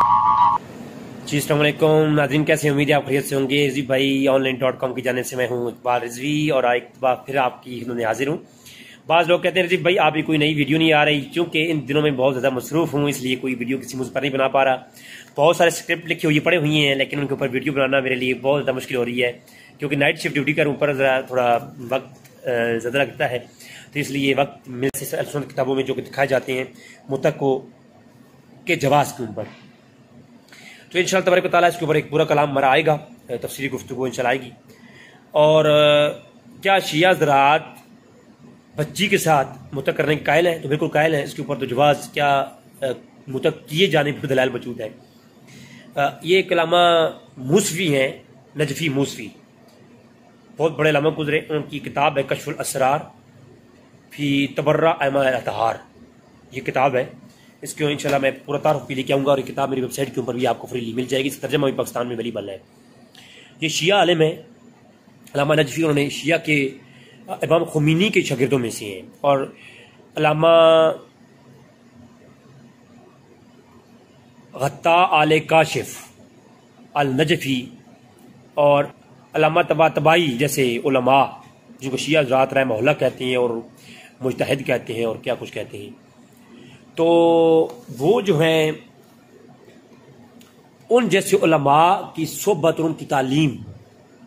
जी अस्सलाम वालेकुम नाज़रीन, कैसे उम्मीद है आप खैरियत से होंगे। रिजवी भाई online.com की जाने से मैं हूँ इकबाल रिजवी और एक बार फिर आपकी खिदमत में हाजिर हूँ। बाज़ लोग कहते हैं रिजवी भाई आप भी कोई नई वीडियो नहीं आ रही, क्योंकि इन दिनों में बहुत ज़्यादा मसरूफ़ हूँ इसलिए कोई वीडियो किसी मुझ पर नहीं बना पा रहा। बहुत सारे स्क्रिप्ट लिखी हुई पड़े हुई हैं लेकिन उनके ऊपर वीडियो बनाना मेरे लिए बहुत ज़्यादा मुश्किल हो रही है, क्योंकि नाइट शिफ्ट ड्यूटी का ऊपर ज़रा थोड़ा वक्त ज़्यादा लगता है, तो इसलिए वक्त मिल से किताबों में जो दिखाए जाते हैं मुतको के जवाज़ के ऊपर, तो इंशाअल्लाह तबारक व तआला इसके ऊपर एक पूरा कलाम मरा आएगा, तफसीली गुफ्तगू इंशाअल्लाह आएगी। और क्या शिया ज़राअत बच्ची के साथ मुतक करने के कायल है? तो बिल्कुल कायल है। इसके ऊपर तो जवाज़ क्या मुतक किए जाने पर दलाइल मौजूद है। ये कलामा मूसवी हैं, नजफ़ी मूसवी, बहुत बड़े लामा गुजरे। उनकी किताब है कश्फुल असरार फी तबर्रा अमाल अतहार, ये किताब है। इसको इंशाल्लाह मैं पूरा तारुफ भी लेके आऊँगा और ये किताब मेरी वेबसाइट के ऊपर भी आपको फ्रीली मिल जाएगी। इसका तर्जमा भी पाकिस्तान में अवेलेबल है। ये शिया आलिम है अल्लामा नजफ़ी, उन्होंने शिया के इमाम खुमैनी के शागिर्दों में से हैं। और अल्लामा गत्ता आले काशिफ अल नजफ़ी और अल्लामा तबातबाई जैसे उलमा, जिनको शिया ज़राअत राय मोहल्ला कहते हैं और मुजतहिद कहते हैं और क्या कुछ कहते हैं, तो वो जो हैं उन जैसे उलमा की सोबत और उनकी तालीम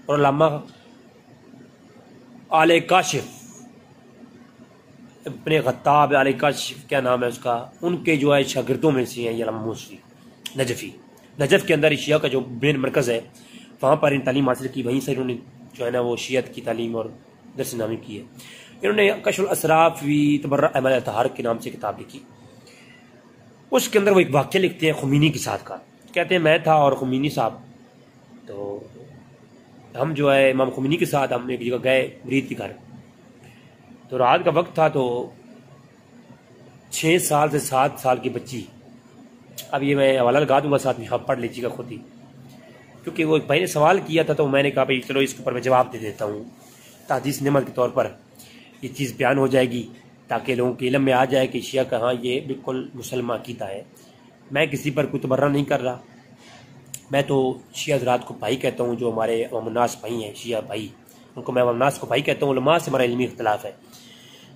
और अल्लामा आले काशिफ अपने गत्ताब आले काशिफ क्या नाम है उसका, उनके जो है शागिर्दों में से हैं ये अल्लामा मूसवी नजफ़ी। नजफ़ के अंदर शिया का जो मेन मरकज़ है वहाँ पर इन तालीम हासिल की, वहीं से इन्होंने जो है ना वो शियत की तालीम और दरस नामी की है। इन्होंने कश्फुल असरार फी तबर्रा अमाल अतहार के नाम से किताब लिखी। उसके अंदर वो एक वाक़या लिखते हैं खुमैनी के साथ का। कहते हैं मैं था और खुमैनी साहब, तो हम जो है इमाम खुमैनी के साथ हम एक जगह गए मुरीद के घर। तो रात का वक्त था, तो 6 साल से 7 साल की बच्ची, अब ये मैं हवाला लगा दूंगा साथ में, आप पढ़ लीजिएगा खुद ही, क्योंकि वो भाई ने सवाल किया था तो मैंने कहा भाई चलो इसके ऊपर मैं जवाब दे देता हूँ, तादीस नेमत के तौर पर ये चीज़ बयान हो जाएगी ताकि लोगों के इल्म में आ जाए कि शिया का हाँ ये बिल्कुल मुसलमान अक़ीदा है। मैं किसी पर कोई तबर्रा नहीं कर रहा, मैं तो शिया ज़राअत को भाई कहता हूँ, जो हमारे अवामुन्नास भाई हैं शिया भाई, उनको मैं अवामुन्नास को भाई कहता हूँ। उलमा से हमारा इल्मी इख्तिलाफ़ है,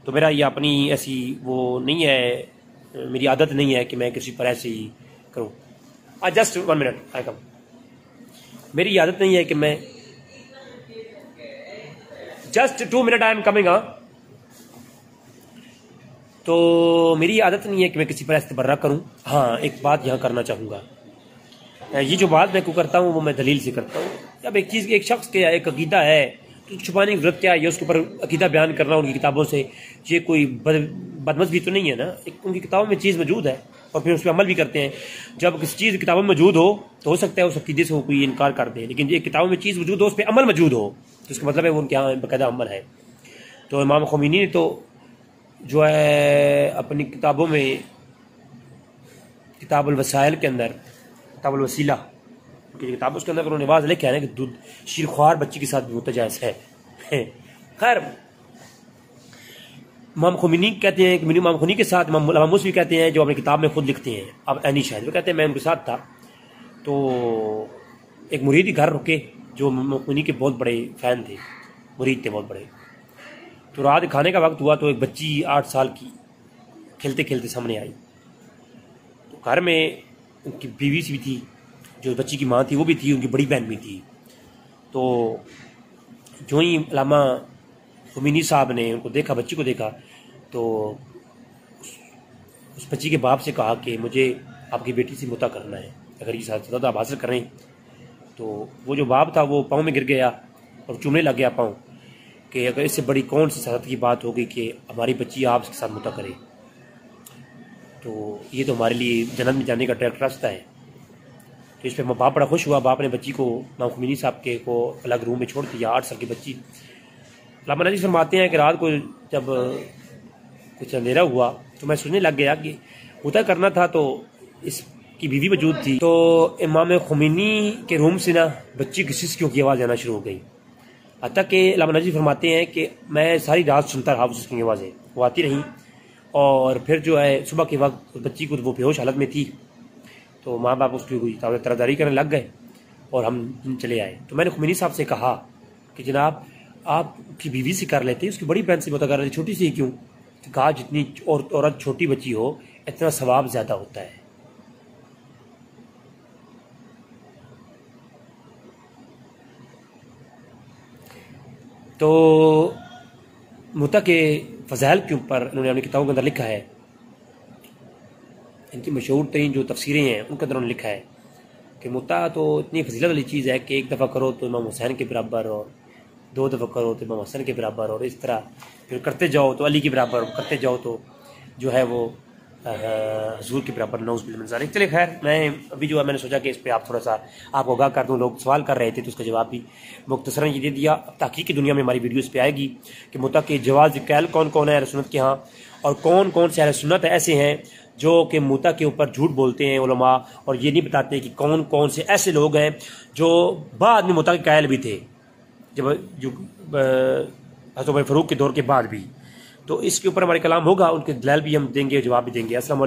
तो मेरा ये अपनी ऐसी वो नहीं है, मेरी आदत नहीं है कि मैं किसी पर ऐसे ही करूँ। जस्ट 1 मिनट आई कम। मेरी आदत नहीं है कि मैं just 2 minute I am coming. तो मेरी आदत नहीं है कि मैं किसी पर ऐसे तबर्रा करूं। हाँ, एक बात यहाँ करना चाहूँगा, ये जो बात मैं को करता हूँ वो मैं दलील से करता हूँ। जब एक चीज़ एक शख्स के एक अक़ीदा है तो छुपाने की ज़रूरत क्या है, ये उसके ऊपर अक़ीदा बयान करना उनकी किताबों से, ये कोई बदमज़हबी तो नहीं है ना। एक उनकी किताबों में चीज़ मौजूद है और फिर उस पर अमल भी करते हैं। जब किसी चीज़ किताबों में मौजूद हो तो हो सकता है उस अक़ीदे से वो कोई इनकार कर दे, लेकिन ये किताबों में चीज़ मौजूद हो उस पर अमल मौजूद हो तो उसका मतलब है वो उनके यहाँ बाकायदा अमल है। तो इमाम खुमैनी ने तो जो है अपनी किताबों में किताबुल वसाइल के अंदर, किताबुल वसीला की किताब, उसके अंदर उन्होंने वाज़ लिखा है ना कि दूध शीरख्वार बच्ची के साथ भी मुतजायज़ है। खैर, इमाम खुमैनी कहते हैं कि मेरी इमाम खुमैनी के साथ इमाम मूसवी कहते हैं, जो अपनी किताब में खुद लिखते हैं, अब ऐनी शायद वो कहते हैं मैं उनके साथ था, तो एक मुरीद के घर रुके जो इमाम खुमैनी के बहुत बड़े फ़ैन थे, मुरीद थे बहुत बड़े। तो रात खाने का वक्त हुआ तो एक बच्ची 8 साल की खेलते खेलते सामने आई। तो घर में उनकी बीवी भी थी, जो बच्ची की माँ थी वो भी थी, उनकी बड़ी बहन भी थी। तो जो ही अल्लामा खुमैनी साहब ने उनको देखा, बच्ची को देखा, तो उस बच्ची के बाप से कहा कि मुझे आपकी बेटी से मुता करना है, अगर ये सादा आप हासिल करें। तो वो जो बाप था वो पाँव में गिर गया और चूमने लग गया पाँव, कि अगर इससे बड़ी कौन सी सादत की बात होगी कि हमारी बच्ची आपके साथ मुता करे, तो ये तो हमारे लिए जन्नत में जाने का डायरेक्ट रास्ता है। तो इस पर बाप बड़ा खुश हुआ। बाप ने बच्ची को इमाम खुमैनी साहब के को अलग रूम में छोड़ दिया। 8 साल की बच्ची। अल्लामा नज़ीफ़ फरमाते हैं कि रात को जब कुछ अंधेरा हुआ तो मैं सोचने लग गया कि मुता करना था, तो इसकी बीवी मौजूद थी। तो इमाम खुमैनी के रूम से ना बच्ची की सिसकियों की आवाज़ आना शुरू हो गई, हत्ता कि अल्लामा नज़ीफ़ फरमाते हैं कि मैं सारी रात सुनता रहा उसकी आवाज़ें, वो आती रहीं। और फिर जो है सुबह के वक्त बच्ची को वो बेहोश हालत में थी, तो माँ बाप उसकी कोई तरफदारी करने लग गए और हम चले आए। तो मैंने खुमैनी साहब से कहा कि जनाब आपकी बीवी से कर लेते, उसकी बड़ी बहन से बता कर रहे, छोटी सी क्यों? तो कहा जितनी औरत छोटी बच्ची हो इतना सवाब ज़्यादा होता है। तो मुता के फ़ज़ाइल के ऊपर उन्होंने अपनी किताबों के अंदर लिखा है, इनकी मशहूर तरीन जो तफसीरें हैं उनके अंदर उन्होंने लिखा है कि मुता तो इतनी फजीलत वाली चीज़ है कि एक दफ़ा करो तो इमाम हुसैन के बराबर, और 2 दफ़ा करो तो इमाम हसन के बराबर, और इस तरह फिर करते जाओ तो अली के बराबर, करते जाओ तो जो है वो हजूर के बराबर, नौज़ बिल्लाह मिन ज़ालिक। चलिए खैर, मैं अभी जो है मैंने सोचा कि इस पर आप थोड़ा सा आपको आगाह कर दूँ। लोग सवाल कर रहे थे तो उसका जवाब भी मुख्तसरन ये दे दिया। अब तहकीक की दुनिया में हमारी वीडियो इस पर आएगी कि मुता के जवाज़ कैल कौन कौन है अहले सुन्नत के यहाँ, और कौन कौन से अहले सुन्नत ऐसे हैं जो कि मुता के ऊपर झूठ बोलते हैं उलमा, और ये नहीं बताते कि कौन कौन से ऐसे लोग हैं जो बाद में मुता के कायल भी थे, जब जो हज़रत उमर फारूक के दौर के बाद भी। तो इसके ऊपर हमारे कलाम होगा, उनके दलाइल भी हम देंगे, जवाब भी देंगे। अस्सलाम वालेकुम।